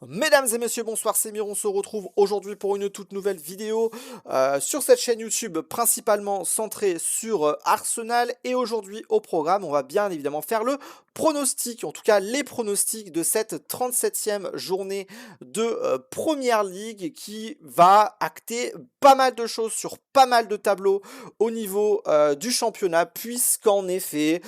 Mesdames et messieurs, bonsoir, c'est Mire, on se retrouve aujourd'hui pour une toute nouvelle vidéo sur cette chaîne YouTube principalement centrée sur Arsenal. Et aujourd'hui au programme, on va bien évidemment faire le pronostic, en tout cas les pronostics de cette 37e journée de Première League qui va acter pas mal de choses sur pas mal de tableaux au niveau du championnat, puisqu'en effet,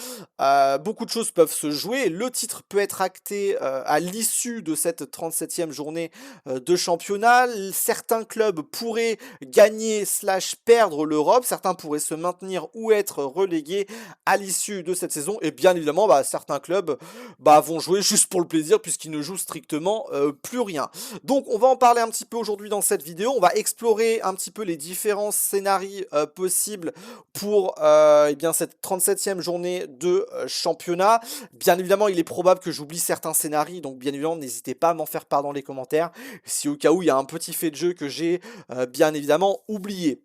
beaucoup de choses peuvent se jouer. Le titre peut être acté à l'issue de cette 37e journée de championnat. Certains clubs pourraient gagner slash perdre l'Europe. Certains pourraient se maintenir ou être relégués à l'issue de cette saison. Et bien évidemment, certains clubs vont jouer juste pour le plaisir puisqu'ils ne jouent strictement plus rien. Donc on va en parler un petit peu aujourd'hui dans cette vidéo. On va explorer un petit peu les différents scénarios possibles pour cette 37e journée de championnat. Bien évidemment, il est probable que j'oublie certains scénarios, donc bien évidemment, n'hésitez pas à m'en faire part dans les commentaires, si au cas où il y a un petit fait de jeu que j'ai bien évidemment oublié.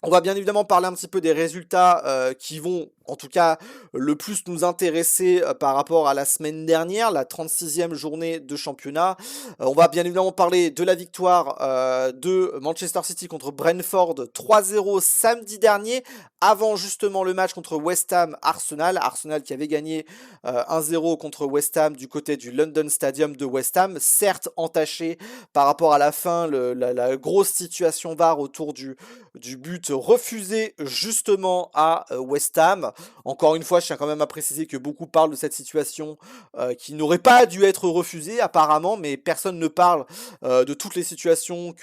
On va bien évidemment parler un petit peu des résultats qui vont, en tout cas, le plus nous intéresser par rapport à la semaine dernière, la 36e journée de championnat. On va bien évidemment parler de la victoire de Manchester City contre Brentford 3-0 samedi dernier, avant justement le match contre West Ham Arsenal. Arsenal qui avait gagné 1-0 contre West Ham du côté du London Stadium de West Ham, certes entaché par rapport à la fin, la grosse situation VAR autour du but refusé justement à West Ham. Encore une fois, je tiens quand même à préciser que beaucoup parlent de cette situation qui n'aurait pas dû être refusée apparemment, mais personne ne parle de toutes les situations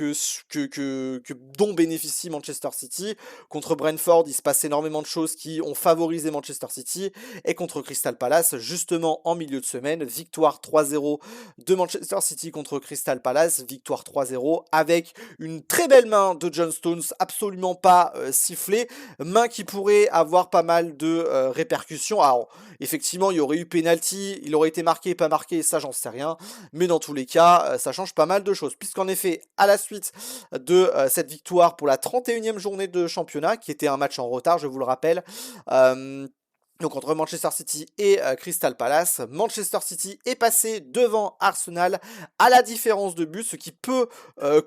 dont bénéficie Manchester City. Contre Brentford, il se passe énormément de choses qui ont favorisé Manchester City, et contre Crystal Palace, justement en milieu de semaine, victoire 3-0 de Manchester City contre Crystal Palace, victoire 3-0 avec une très belle main de John Stones, absolument pas sifflée, main qui pourrait avoir pas mal de répercussions. Alors effectivement, il y aurait eu penalty, il aurait été marqué, pas marqué, ça j'en sais rien, mais dans tous les cas, ça change pas mal de choses, puisqu'en effet, à la suite de cette victoire pour la 31e journée de championnat, qui était un match en retard, je vous le rappelle, donc entre Manchester City et Crystal Palace, Manchester City est passé devant Arsenal à la différence de but, ce qui peut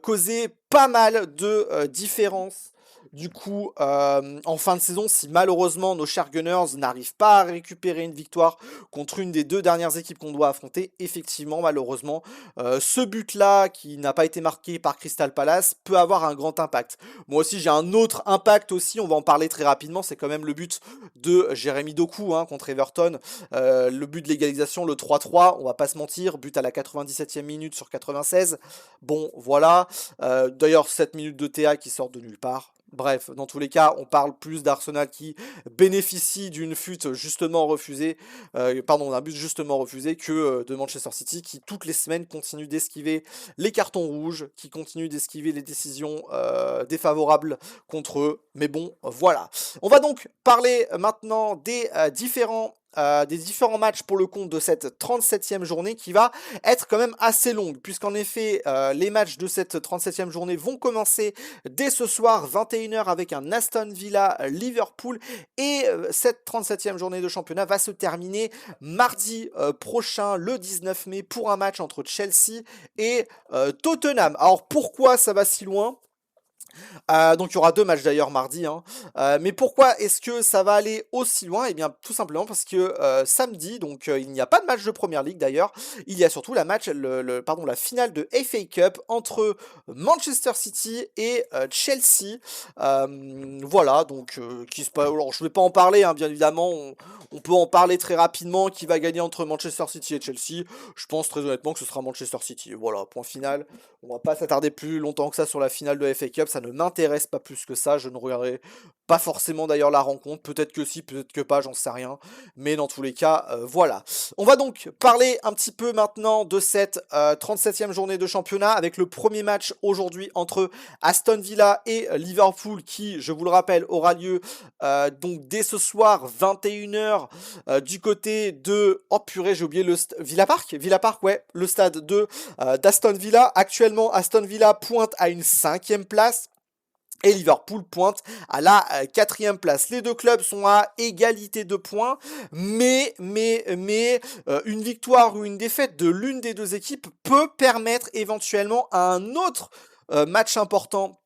causer pas mal de différences. Du coup, en fin de saison, si malheureusement nos chers Gunners n'arrivent pas à récupérer une victoire contre une des deux dernières équipes qu'on doit affronter, effectivement, malheureusement, ce but-là, qui n'a pas été marqué par Crystal Palace, peut avoir un grand impact. Moi aussi, j'ai un autre impact aussi, on va en parler très rapidement, c'est quand même le but de Jérémy Doku contre Everton, le but de l'égalisation, le 3-3, on va pas se mentir, but à la 97e minute sur 96. Bon, voilà. D'ailleurs, 7 minutes de TA qui sortent de nulle part. Bref, dans tous les cas, on parle plus d'Arsenal qui bénéficie d'une fute justement refusée, d'un but justement refusé, que de Manchester City qui toutes les semaines continue d'esquiver les cartons rouges, qui continue d'esquiver les décisions défavorables contre eux. Mais bon, voilà. On va donc parler maintenant des différents matchs pour le compte de cette 37e journée qui va être quand même assez longue, puisqu'en effet les matchs de cette 37e journée vont commencer dès ce soir 21h avec un Aston Villa Liverpool, et cette 37e journée de championnat va se terminer mardi prochain, le 19 mai, pour un match entre Chelsea et Tottenham. Alors pourquoi ça va si loin ? Donc il y aura deux matchs d'ailleurs mardi, mais pourquoi est-ce que ça va aller aussi loin? Eh bien tout simplement parce que samedi, donc il n'y a pas de match de Première Ligue d'ailleurs, il y a surtout la finale de FA Cup entre Manchester City et Chelsea. Voilà, donc alors je vais pas en parler, bien évidemment, on peut en parler très rapidement. Qui va gagner entre Manchester City et Chelsea? Je pense très honnêtement que ce sera Manchester City. Voilà, point final. On va pas s'attarder plus longtemps que ça sur la finale de FA Cup, ça ne m'intéresse pas plus que ça, je ne regarderai pas forcément d'ailleurs la rencontre, peut-être que si, peut-être que pas, j'en sais rien, mais dans tous les cas, voilà. On va donc parler un petit peu maintenant de cette 37e journée de championnat, avec le premier match aujourd'hui entre Aston Villa et Liverpool, qui, je vous le rappelle, aura lieu donc dès ce soir, 21h, du côté de... Oh purée, j'ai oublié le... Villa Park, ouais, le stade d'Aston Villa. Actuellement, Aston Villa pointe à une 5e place. Et Liverpool pointe à la quatrième place. Les deux clubs sont à égalité de points, mais une victoire ou une défaite de l'une des deux équipes peut permettre éventuellement à un autre match important,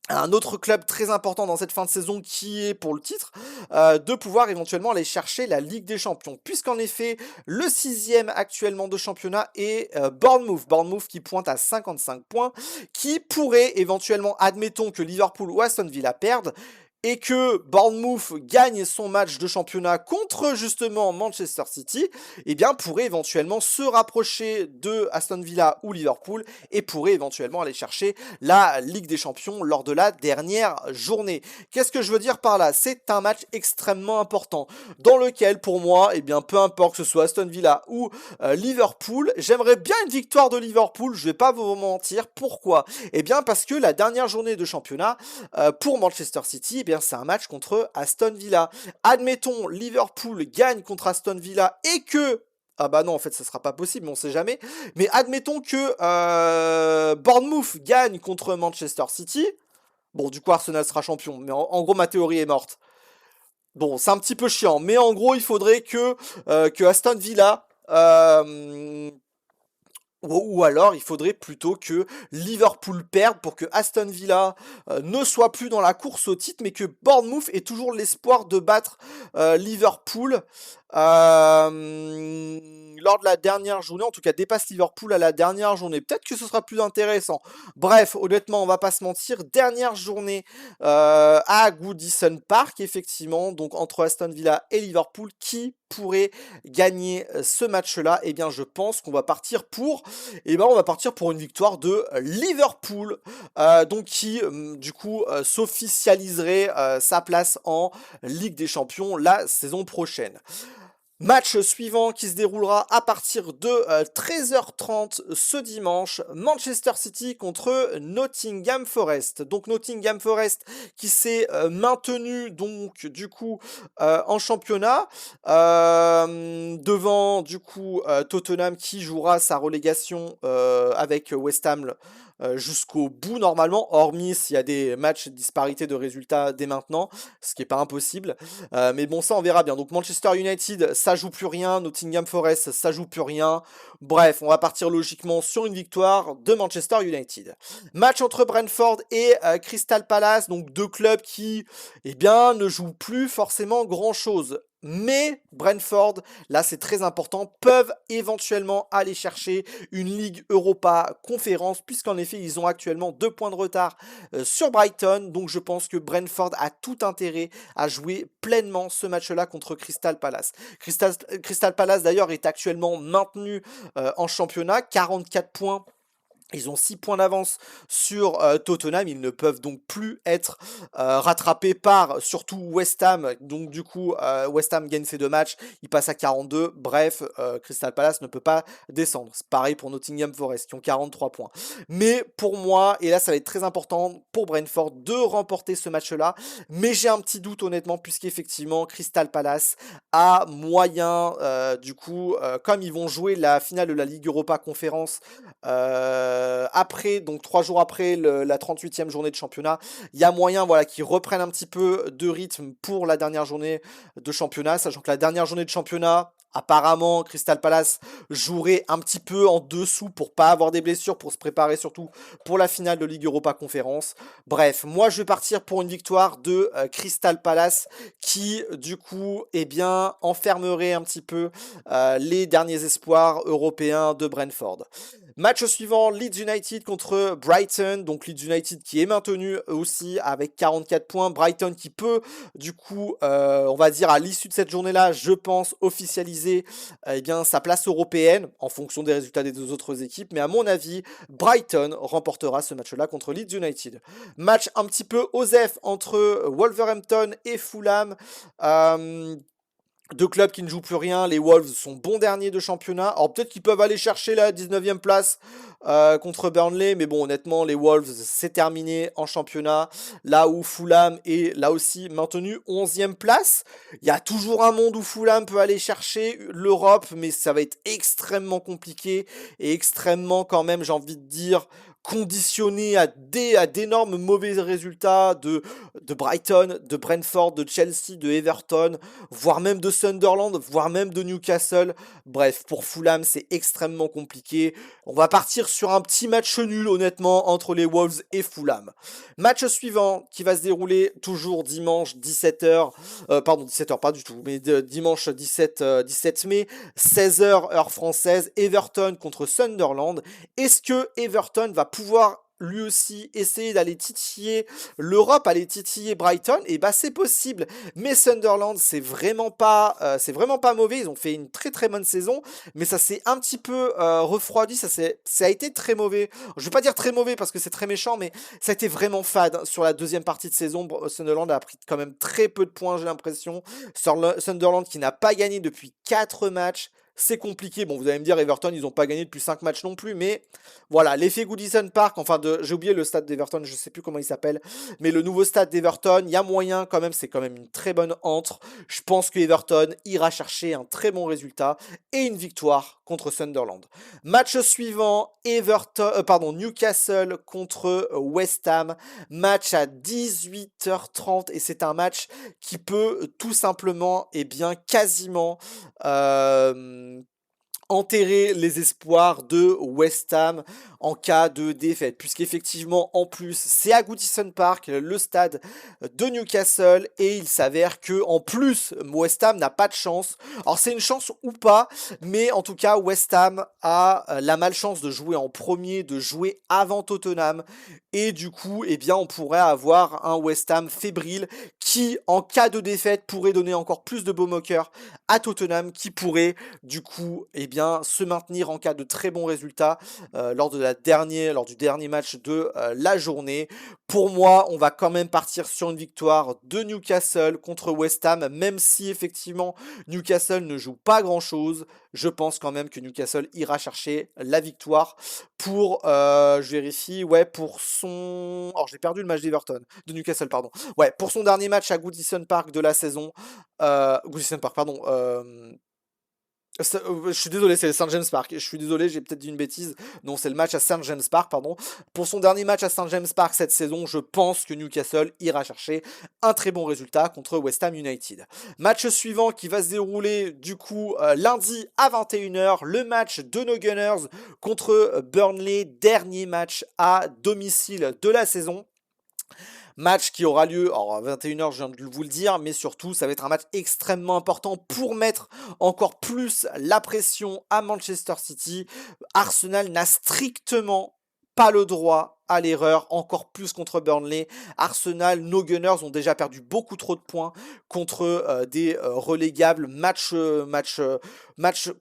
un autre club très important dans cette fin de saison qui est pour le titre, de pouvoir éventuellement aller chercher la Ligue des Champions. Puisqu'en effet, le sixième actuellement de championnat est Bournemouth. Bournemouth qui pointe à 55 points, qui pourrait éventuellement, admettons que Liverpool ou Aston Villa perdent, et que Bournemouth gagne son match de championnat contre justement Manchester City, eh bien pourrait éventuellement se rapprocher de Aston Villa ou Liverpool et pourrait éventuellement aller chercher la Ligue des Champions lors de la dernière journée. Qu'est-ce que je veux dire par là? C'est un match extrêmement important dans lequel pour moi, eh bien peu importe que ce soit Aston Villa ou Liverpool, j'aimerais bien une victoire de Liverpool, je vais pas vous mentir. Pourquoi? Eh bien parce que la dernière journée de championnat pour Manchester City, eh bien c'est un match contre Aston Villa. Admettons, Liverpool gagne contre Aston Villa et que... Ah bah non, en fait, ça sera pas possible, mais on sait jamais. Mais admettons que Bournemouth gagne contre Manchester City. Bon, du coup, Arsenal sera champion, mais en gros, ma théorie est morte. Bon, c'est un petit peu chiant, mais en gros, il faudrait que Aston Villa ou alors, il faudrait plutôt que Liverpool perde pour que Aston Villa ne soit plus dans la course au titre, mais que Bournemouth ait toujours l'espoir de battre Liverpool lors de la dernière journée, en tout cas dépasse Liverpool à la dernière journée. Peut-être que ce sera plus intéressant. Bref, honnêtement, on va pas se mentir, dernière journée à Goodison Park, effectivement, donc entre Aston Villa et Liverpool, qui pourrait gagner ce match-là? Eh bien, je pense qu'on va partir pour, on va partir pour une victoire de Liverpool, donc qui, du coup, s'officialiserait sa place en Ligue des Champions la saison prochaine. Match suivant qui se déroulera à partir de 13h30 ce dimanche, Manchester City contre Nottingham Forest. Donc Nottingham Forest qui s'est maintenu donc du coup en championnat devant du coup Tottenham qui jouera sa relégation avec West Ham jusqu'au bout normalement, hormis s'il y a des matchs disparité de résultats dès maintenant, ce qui n'est pas impossible. Mais bon, ça on verra bien. Donc Manchester United, ça joue plus rien. Nottingham Forest, ça joue plus rien. Bref, on va partir logiquement sur une victoire de Manchester United. Match entre Brentford et Crystal Palace, donc deux clubs qui, eh bien, ne jouent plus forcément grand-chose. Mais Brentford, là c'est très important, peuvent éventuellement aller chercher une Ligue Europa Conférence, puisqu'en effet ils ont actuellement 2 points de retard sur Brighton, donc je pense que Brentford a tout intérêt à jouer pleinement ce match-là contre Crystal Palace. Crystal Palace d'ailleurs est actuellement maintenu en championnat, 44 points. Ils ont 6 points d'avance sur Tottenham, ils ne peuvent donc plus être rattrapés par surtout West Ham. Donc du coup, West Ham gagne ses 2 matchs, il passe à 42. Bref, Crystal Palace ne peut pas descendre. C'est pareil pour Nottingham Forest qui ont 43 points. Mais pour moi, et là ça va être très important pour Brentford de remporter ce match-là, mais j'ai un petit doute honnêtement puisqu'effectivement Crystal Palace a moyen, du coup, comme ils vont jouer la finale de la Ligue Europa Conférence après, donc 3 jours après la 38e journée de championnat, il y a moyen voilà, qu'ils reprennent un petit peu de rythme pour la dernière journée de championnat, sachant que la dernière journée de championnat, apparemment, Crystal Palace jouerait un petit peu en dessous pour pas avoir des blessures, pour se préparer surtout pour la finale de Ligue Europa Conférence. Bref, moi je vais partir pour une victoire de Crystal Palace qui, du coup, eh bien, enfermerait un petit peu les derniers espoirs européens de Brentford. Match suivant, Leeds United contre Brighton. Donc Leeds United qui est maintenu aussi avec 44 points. Brighton qui peut, du coup, on va dire à l'issue de cette journée-là, je pense, officialiser eh bien, sa place européenne en fonction des résultats des deux autres équipes. Mais à mon avis, Brighton remportera ce match-là contre Leeds United. Match un petit peu osef entre Wolverhampton et Fulham. Deux clubs qui ne jouent plus rien, les Wolves sont bons derniers de championnat. Alors peut-être qu'ils peuvent aller chercher la 19e place contre Burnley, mais bon honnêtement les Wolves c'est terminé en championnat. Là où Fulham est là aussi maintenu 11e place. Il y a toujours un monde où Fulham peut aller chercher l'Europe, mais ça va être extrêmement compliqué et extrêmement quand même j'ai envie de dire conditionné à d'énormes mauvais résultats de Brighton, de Brentford, de Chelsea, de Everton, voire même de Sunderland, voire même de Newcastle. Bref, pour Fulham, c'est extrêmement compliqué. On va partir sur un petit match nul, honnêtement, entre les Wolves et Fulham. Match suivant qui va se dérouler toujours dimanche 17h, pardon 17h pas du tout, mais dimanche 17 mai, 16h heure française, Everton contre Sunderland. Est-ce que Everton va pouvoir lui aussi essayer d'aller titiller l'Europe, aller titiller Brighton? Et bah c'est possible, mais Sunderland c'est vraiment pas mauvais, ils ont fait une très très bonne saison, mais ça s'est un petit peu refroidi, ça a été très mauvais. Je vais pas dire très mauvais parce que c'est très méchant, mais ça a été vraiment fade sur la deuxième partie de saison. Sunderland a pris quand même très peu de points, j'ai l'impression. Sunderland qui n'a pas gagné depuis 4 matchs. C'est compliqué. Bon, vous allez me dire, Everton, ils n'ont pas gagné depuis 5 matchs non plus, mais voilà, l'effet Goodison Park, j'ai oublié le stade d'Everton, je sais plus comment il s'appelle, mais le nouveau stade d'Everton, il y a moyen quand même, c'est quand même une très bonne entre. Je pense que Everton ira chercher un très bon résultat et une victoire contre Sunderland. Match suivant, Newcastle contre West Ham. Match à 18h30 et c'est un match qui peut tout simplement, et bien quasiment, enterrer les espoirs de West Ham en cas de défaite, puisqu'effectivement, en plus, c'est à Goodison Park, le stade de Newcastle, et il s'avère que, en plus, West Ham n'a pas de chance. Alors, c'est une chance ou pas, mais en tout cas, West Ham a la malchance de jouer en premier, de jouer avant Tottenham, et du coup, eh bien, on pourrait avoir un West Ham fébrile qui, en cas de défaite, pourrait donner encore plus de baume au cœur à Tottenham, qui pourrait, du coup, eh bien, se maintenir en cas de très bons résultats lors du dernier match de la journée. Pour moi, on va quand même partir sur une victoire de Newcastle contre West Ham, même si effectivement Newcastle ne joue pas grand-chose. Je pense quand même que Newcastle ira chercher la victoire pour, je vérifie, ouais, pour son... Oh, j'ai perdu le match d'Everton, de Newcastle, pardon. Ouais, pour son dernier match à Goodison Park de la saison. Goodison Park, pardon. Je suis désolé, c'est le St James Park. Je suis désolé, j'ai peut-être dit une bêtise. Non, c'est le match à St James Park, pardon. Pour son dernier match à St James Park cette saison, je pense que Newcastle ira chercher un très bon résultat contre West Ham United. Match suivant qui va se dérouler du coup lundi à 21h, le match de nos Gunners contre Burnley, dernier match à domicile de la saison. Match qui aura lieu, alors à 21h, je viens de vous le dire, mais surtout, ça va être un match extrêmement important pour mettre encore plus la pression à Manchester City. Arsenal n'a strictement pas le droit à l'erreur, encore plus contre Burnley. Arsenal, nos Gunners ont déjà perdu beaucoup trop de points contre des relégables. Match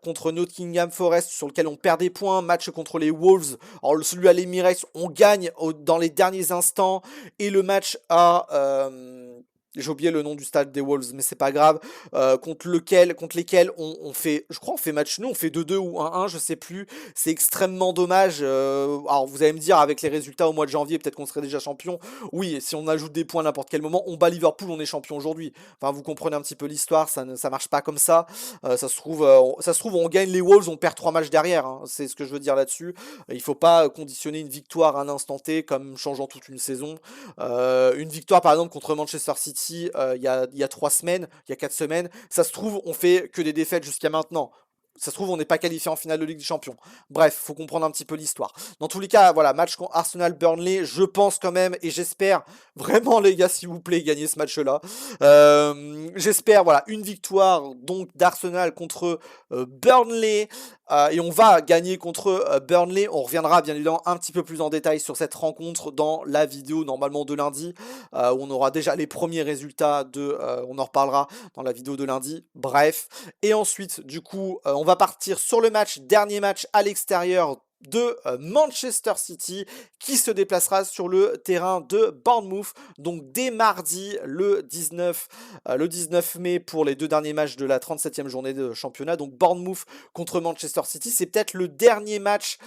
contre Nottingham Forest sur lequel on perd des points. Match contre les Wolves. Alors celui à l'Emirates, on gagne dans les derniers instants. Et le match à... j'ai oublié le nom du stade des Wolves, mais c'est pas grave. Contre lesquels on fait, je crois, on fait match nul, on fait 2-2 ou 1-1, je sais plus. C'est extrêmement dommage. Alors vous allez me dire, avec les résultats au mois de janvier, peut-être qu'on serait déjà champion. Oui, si on ajoute des points à n'importe quel moment, on bat Liverpool, on est champion aujourd'hui. Enfin, vous comprenez un petit peu l'histoire, ça marche pas comme ça. Ça se trouve, on gagne les Wolves, on perd 3 matchs derrière. Hein. C'est ce que je veux dire là-dessus. Il faut pas conditionner une victoire à un instant T comme changeant toute une saison. Une victoire par exemple contre Manchester City il y a 3 semaines, il y a 4 semaines, ça se trouve on fait que des défaites jusqu'à maintenant. Ça se trouve, on n'est pas qualifié en finale de Ligue des Champions. Bref, faut comprendre un petit peu l'histoire. Dans tous les cas, voilà, match contre Arsenal-Burnley, je pense quand même, et j'espère vraiment, les gars, s'il vous plaît, gagner ce match-là. J'espère, voilà, une victoire donc d'Arsenal contre Burnley. Et on va gagner contre Burnley. On reviendra bien évidemment un petit peu plus en détail sur cette rencontre dans la vidéo normalement de lundi, où on aura déjà les premiers résultats on en reparlera dans la vidéo de lundi. Bref. Et ensuite, du coup, on va partir sur le dernier match à l'extérieur de Manchester City qui se déplacera sur le terrain de Bournemouth donc dès mardi le 19 mai pour les 2 derniers matchs de la 37e journée de championnat. Donc Bournemouth contre Manchester City, c'est peut-être le dernier match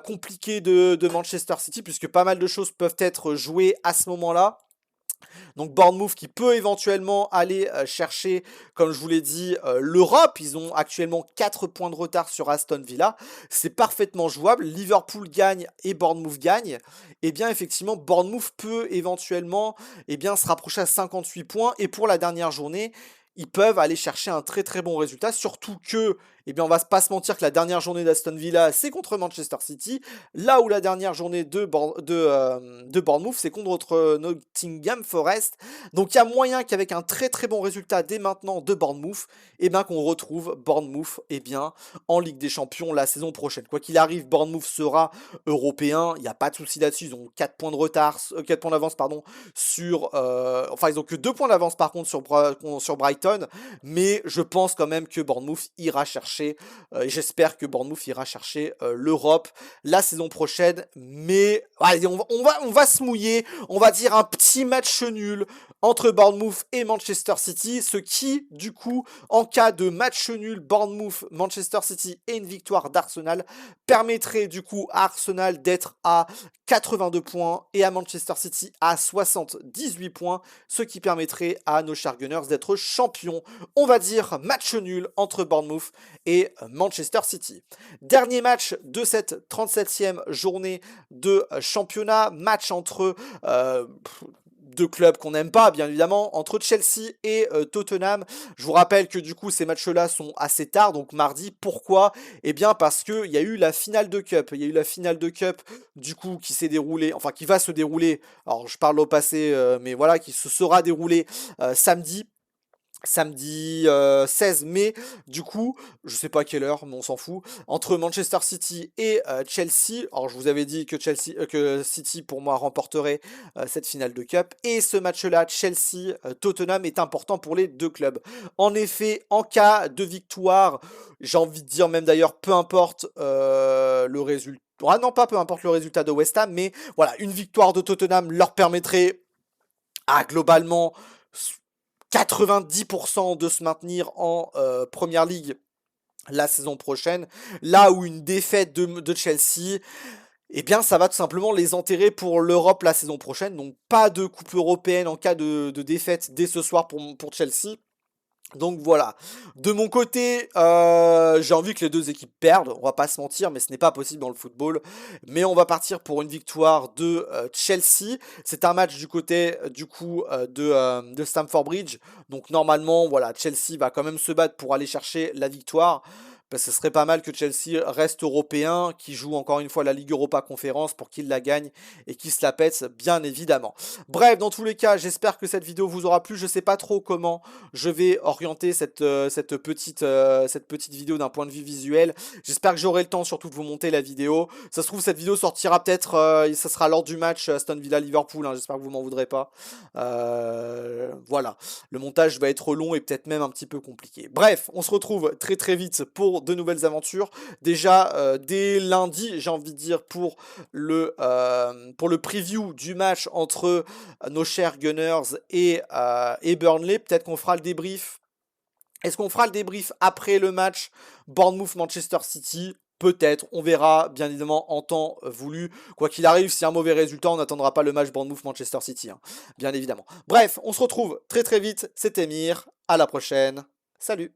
compliqué de Manchester City puisque pas mal de choses peuvent être jouées à ce moment-là. Donc Bournemouth qui peut éventuellement aller chercher, comme je vous l'ai dit, l'Europe. Ils ont actuellement 4 points de retard sur Aston Villa. C'est parfaitement jouable. Liverpool gagne et Bournemouth gagne. Et bien effectivement, Bournemouth peut éventuellement se rapprocher à 58 points. Et pour la dernière journée, ils peuvent aller chercher un très très bon résultat, surtout que, on va pas se mentir que la dernière journée d'Aston Villa, c'est contre Manchester City, là où la dernière journée de Bournemouth, c'est contre Nottingham Forest. Donc il y a moyen qu'avec un très très bon résultat dès maintenant de Bournemouth, qu'on retrouve Bournemouth en Ligue des Champions la saison prochaine. Quoi qu'il arrive, Bournemouth sera européen, il n'y a pas de souci là-dessus, ils ont 4 points de retard, 4 points d'avance sur... ils ont que 2 points d'avance par contre sur Brighton, mais je pense quand même que Bournemouth ira chercher, et j'espère que Bournemouth ira chercher l'Europe la saison prochaine, mais allez, on va se mouiller, on va dire un petit match nul entre Bournemouth et Manchester City, ce qui, du coup, en cas de match nul Bournemouth-Manchester City et une victoire d'Arsenal, permettrait du coup à Arsenal d'être à 82 points et à Manchester City à 78 points, ce qui permettrait à nos chers Gunners d'être champions. On va dire match nul entre Bournemouth et Manchester City. Dernier match de cette 37e journée de championnat, match entre deux clubs qu'on n'aime pas, bien évidemment, entre Chelsea et Tottenham. Je vous rappelle que du coup, ces matchs-là sont assez tard, donc mardi. Pourquoi? Parce qu'il y a eu la finale de Cup. Il y a eu la finale de Cup, du coup, qui s'est déroulée, enfin, qui va se dérouler, alors je parle au passé, mais voilà, qui se sera déroulée samedi 16 mai, du coup, je sais pas à quelle heure, mais on s'en fout, entre Manchester City et Chelsea. Alors je vous avais dit que que City pour moi remporterait cette finale de Cup, et ce match-là, Chelsea-Tottenham, est important pour les deux clubs. En effet, en cas de victoire, j'ai envie de dire même d'ailleurs, peu importe le résultat, ah non pas peu importe le résultat de West Ham, mais voilà, une victoire de Tottenham leur permettrait globalement 90% de se maintenir en Première Ligue la saison prochaine, là où une défaite de Chelsea, ça va tout simplement les enterrer pour l'Europe la saison prochaine. Donc pas de coupe européenne en cas de défaite dès ce soir pour Chelsea. Donc voilà, de mon côté, j'ai envie que les deux équipes perdent, on va pas se mentir, mais ce n'est pas possible dans le football. Mais on va partir pour une victoire de Chelsea. C'est un match du côté de Stamford Bridge. Donc normalement, voilà, Chelsea va quand même se battre pour aller chercher la victoire. Ce serait pas mal que Chelsea reste européen, qui joue encore une fois la Ligue Europa Conférence pour qu'il la gagne et qu'il se la pète, bien évidemment. Bref, dans tous les cas, j'espère que cette vidéo vous aura plu. Je sais pas trop comment je vais orienter cette petite vidéo d'un point de vue visuel. J'espère que j'aurai le temps surtout de vous monter la vidéo. Ça se trouve, cette vidéo sortira peut-être, ça sera lors du match Aston Villa-Liverpool, hein. J'espère que vous m'en voudrez pas. Voilà, le montage va être long et peut-être même un petit peu compliqué. Bref, on se retrouve très très vite pour de nouvelles aventures. Déjà, dès lundi, j'ai envie de dire, pour le preview du match entre nos chers Gunners et Burnley. Peut-être qu'on fera le débrief. Est-ce qu'on fera le débrief après le match Bournemouth-Manchester City? Peut-être, on verra, bien évidemment, en temps voulu. Quoi qu'il arrive, s'il y a un mauvais résultat, on n'attendra pas le match Bournemouth-Manchester City, hein, bien évidemment. Bref, on se retrouve très très vite. C'était Mir, à la prochaine. Salut!